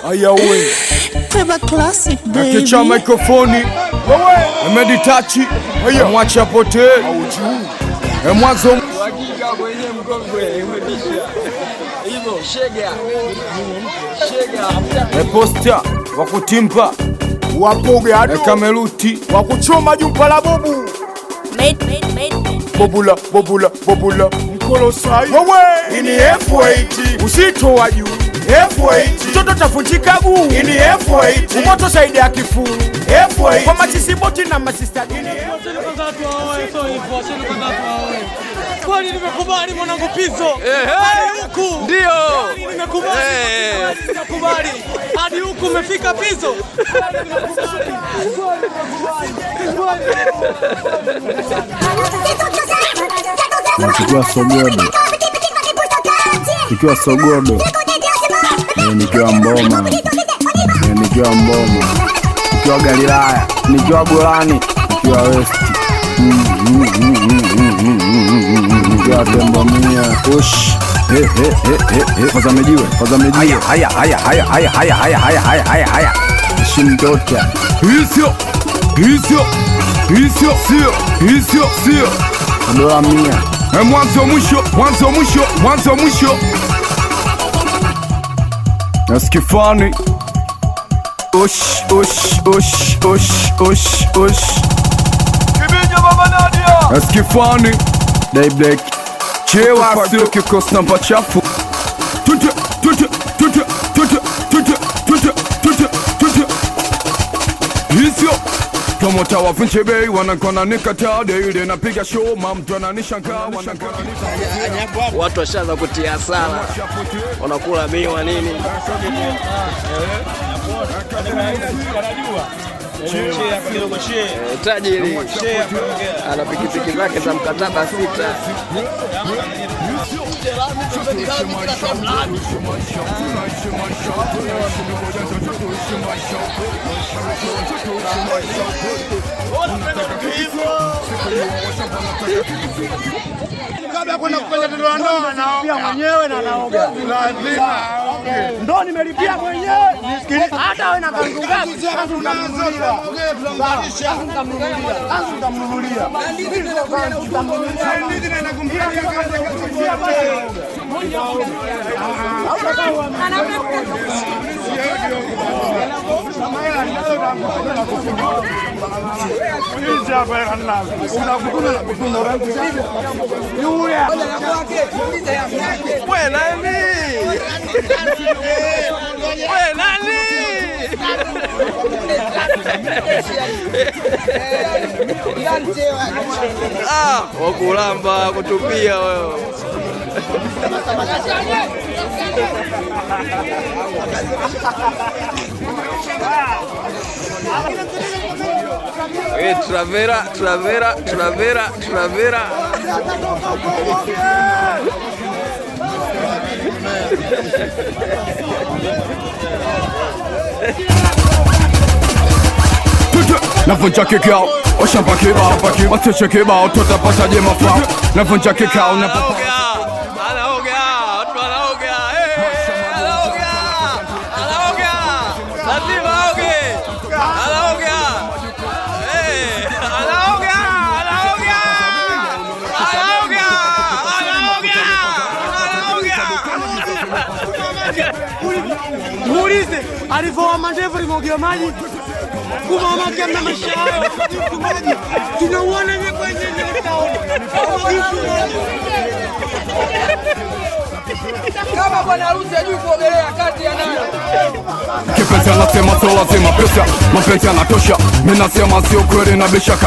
Aya we Beba classic baby. Kicha mikrofoni wewe meditachi aya mwacha pote mwanzo wakiga kwenye mgongwe imebisha hivyo shega posta wa kutimba wapoge ado kameruti wa kuchoma jumpa la bobu bobula mkolo sai wewe ini F8 usito wa juu F8 toto tafunjika guu ini F8 umoto saidi ya kifuu F8 kwa machisiboti na masista dini kwani nimekubali mwanangu Pizzo hadi huku ndio nimekubali hadi huku umefika Pizzo nikiwa sogodo nikiwa mboma nikiwa Galilaya nikiwa Golani nikiwa West nikiwa Tembomia push fazamejiwe haya shimtota Hisio dola 100 mwanzo mwisho naskifani osh Kibinyo Mama Nadia naskifani Day Black chewa sio kikosi namba chafu tute hisio Tomota wafunche bei wanakona nikataa ile napiga show mamtu ananishangaa wanakona watu washaanza kutia sana wanakula miwa nini tajiri ana pikipiki zake za mkataba 6 kabla kwenda kufanya tendo la ndoa naoga mwenyewe na naoga ndo nimelipia mwenyewe nisikilize hata wewe na kanzu ngapi kanzu utamnunulia wakulamba kutupia wewe Travera navunja kikao oshamba kibao wateche kibao tutapata je mafao navunja kikao muulize alivyoa mandevu limogea maji kumamakia na maisha yao tunauona nye kwenye kama bwana harusi hajui kuogelea kati ya nayo kipenzi anasema so lazima pesa mapenzi yanatosha mimi nasema sio kweli na bishaka